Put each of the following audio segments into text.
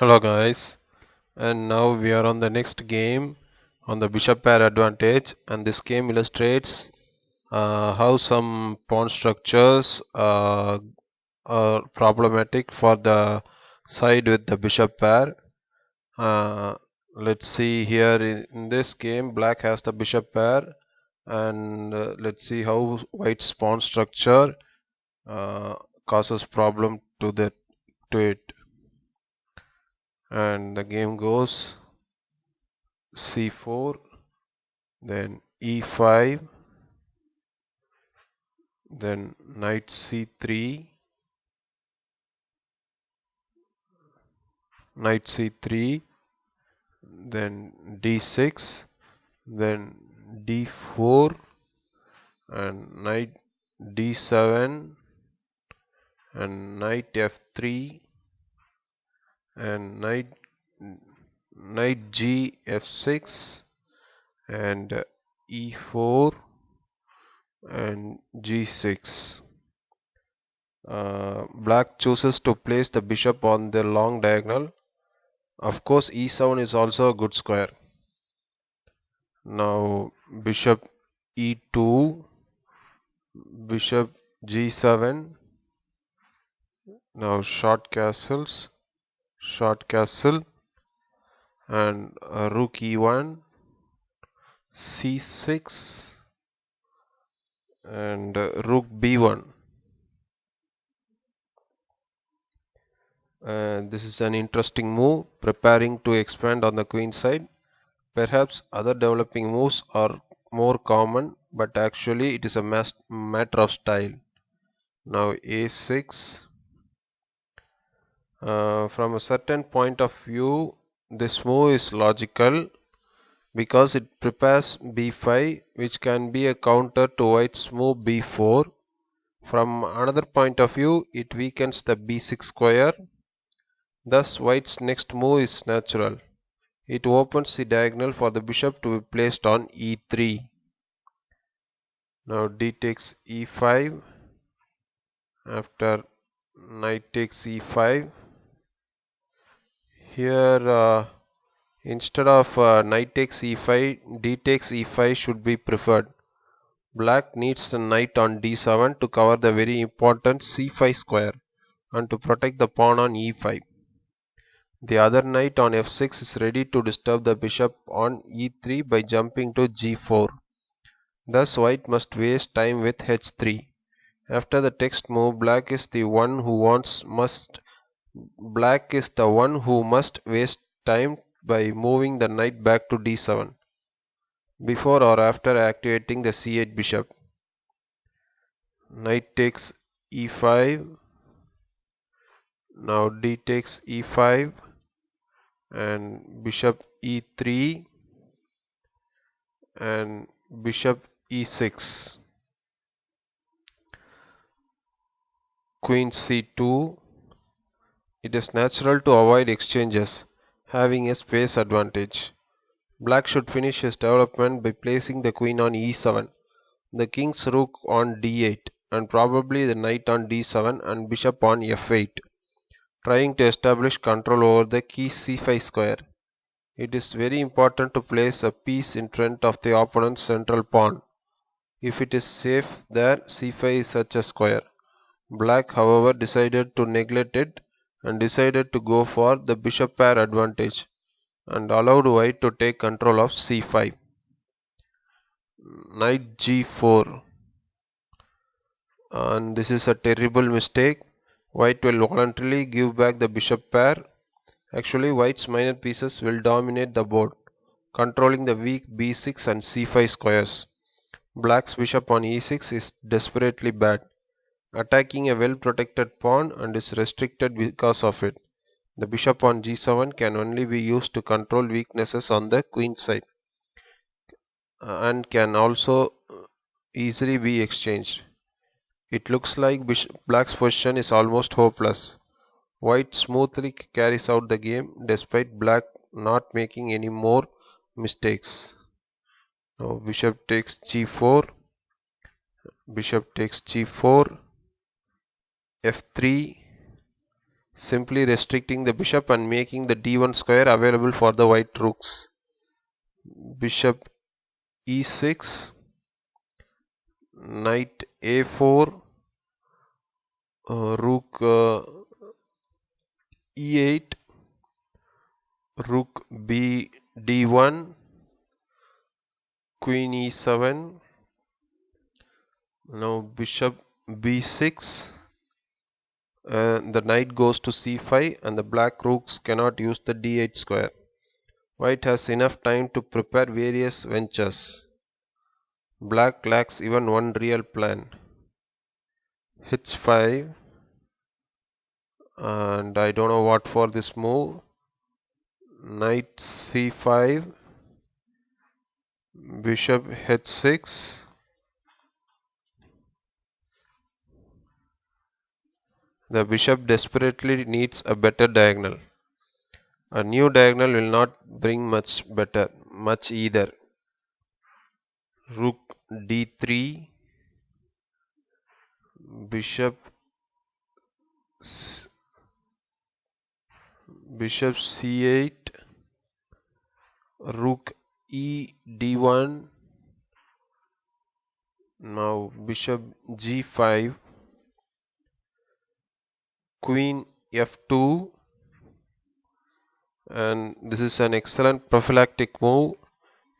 Hello guys, and now we are on the next game on the bishop pair advantage, and this game illustrates how some pawn structures are problematic for the side with the bishop pair. Uh, let's see here in this game black has the bishop pair, and let's see how white's pawn structure uh, causes problem to it. And the game goes c4, then e5, then knight c3, then d6, then d4, and knight d7, and knight f3, and knight g f6, and e4, and g6. Black chooses to place the bishop on the long diagonal. Of course, e7 is also a good square. Now bishop e2, bishop g7. Now short castle, and rook e1, c6, and rook b1. This is an interesting move, preparing to expand on the queen side. Perhaps other developing moves are more common, but actually it is a matter of style. Now a6. From a certain point of view, this move is logical because it prepares b5, which can be a counter to white's move b4. From another point of view, it weakens the b6 square. Thus white's next move is natural. It opens the diagonal for the bishop to be placed on e3. Now d takes e5. After knight takes e5. Here instead of knight takes e5, d takes e5 should be preferred. Black needs the knight on d7 to cover the very important c5 square and to protect the pawn on e5. The other knight on f6 is ready to disturb the bishop on e3 by jumping to g4. Thus white must waste time with h3. After the text move, black is the one who must waste time by moving the knight back to d7 before or after activating the c8 bishop. Knight takes e5. Now d takes e5 and bishop e3 and bishop e6. Queen c2. It is natural to avoid exchanges, having a space advantage. Black should finish his development by placing the queen on e7, the king's rook on d8, and probably the knight on d7 and bishop on f8, trying to establish control over the key c5 square. It is very important to place a piece in front of the opponent's central pawn. If it is safe there, c5 is such a square. Black, however, decided to neglect it and decided to go for the bishop pair advantage and allowed white to take control of c5. Knight g4, and this is a terrible mistake. White will voluntarily give back the bishop pair. Actually, white's minor pieces will dominate the board, controlling the weak b6 and c5 squares. Black's bishop on e6 is desperately bad, attacking a well-protected pawn, and is restricted because of it. The bishop on g7 can only be used to control weaknesses on the queen side and can also easily be exchanged. It looks like black's position is almost hopeless. White smoothly carries out the game despite black not making any more mistakes. Now bishop takes g4, f3, simply restricting the bishop and making the d1 square available for the white rooks. Bishop e6, knight a4, rook e8, rook b d1, queen e7. Now bishop b6, the knight goes to c5 and the black rooks cannot use the d8 square. White has enough time to prepare various ventures. Black lacks even one real plan. h5, and I don't know what for this move. Knight c5, bishop h6, the bishop desperately needs a better diagonal. A new diagonal will not bring much either. Rook d3, bishop c8, rook e d1. Now bishop g5, queen f2, and this is an excellent prophylactic move.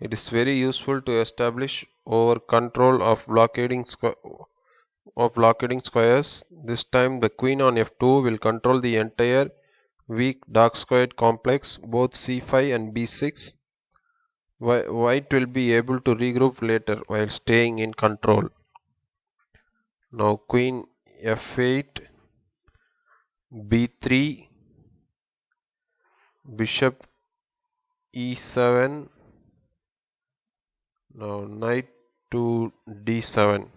It is very useful to establish over control of blockading squares. This time the queen on f2 will control the entire weak dark squared complex, both c5 and b6. White will be able to regroup later while staying in control. Now queen f8, b3, bishop e7. Now knight to d7.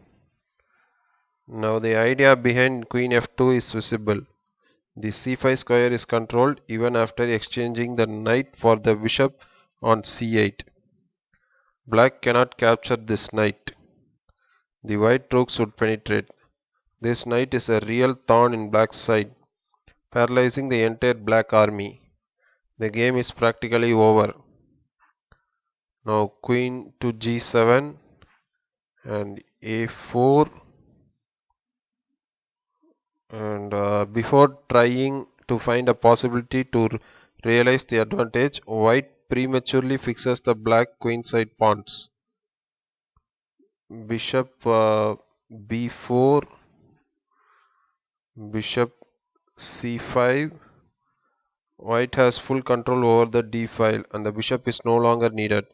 Now the idea behind queen f2 is visible. The c5 square is controlled even after exchanging the knight for the bishop on c8. Black cannot capture this knight. The white rooks would penetrate. This knight is a real thorn in black's side, paralyzing the entire black army. The game is practically over. Now queen to g7 and a4. And before trying to find a possibility to realize the advantage, white prematurely fixes the black queenside pawns. Bishop b4, bishop c5. White has full control over the d file and the bishop is no longer needed.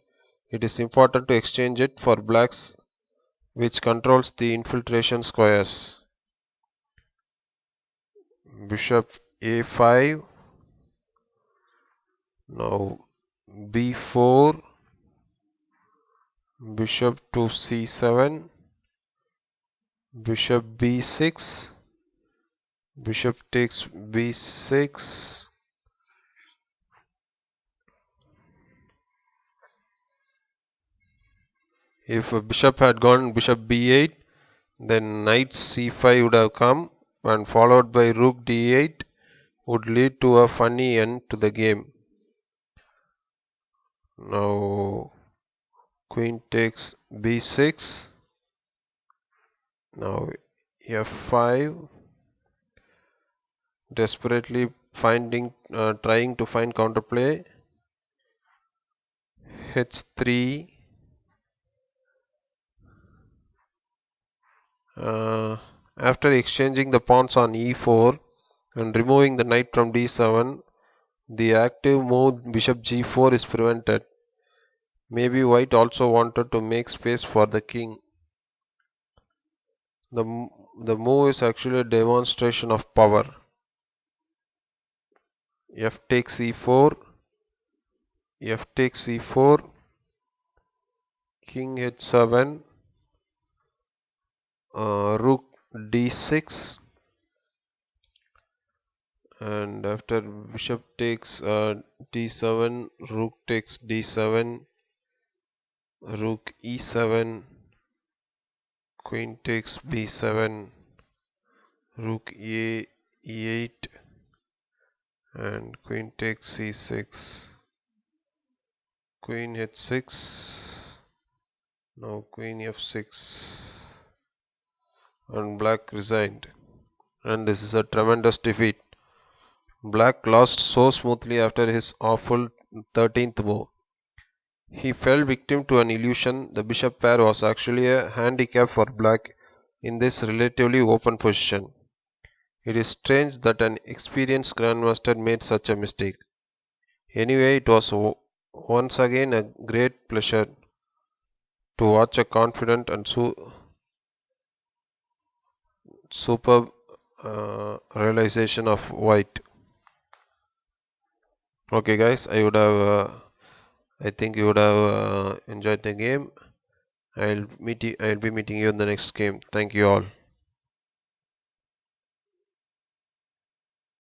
It is important to exchange it for black's, which controls the infiltration squares. Bishop a5. Now b4, bishop to c7, bishop b6, bishop takes b6. If a bishop had gone bishop b8, then knight c5 would have come, and followed by rook d8 would lead to a funny end to the game. Now queen takes b6. Now f5, desperately trying to find counterplay. h3. After exchanging the pawns on e4 and removing the knight from d7, the active move bishop g4 is prevented. Maybe white also wanted to make space for the king. The move is actually a demonstration of power. F takes e4, f takes e4, king h7, rook d6, and after bishop takes d7, rook takes d7, rook e7, queen takes b7, rook e8, and queen takes c6, queen h6, now queen f6, and black resigned, and this is a tremendous defeat. Black lost so smoothly after his awful 13th move. He fell victim to an illusion. The bishop pair was actually a handicap for black in this relatively open position. It is strange that an experienced grandmaster made such a mistake. Anyway, it was once again a great pleasure to watch a confident and superb realization of white. Okay, guys, I think you would have enjoyed the game. I'll be meeting you in the next game. Thank you all.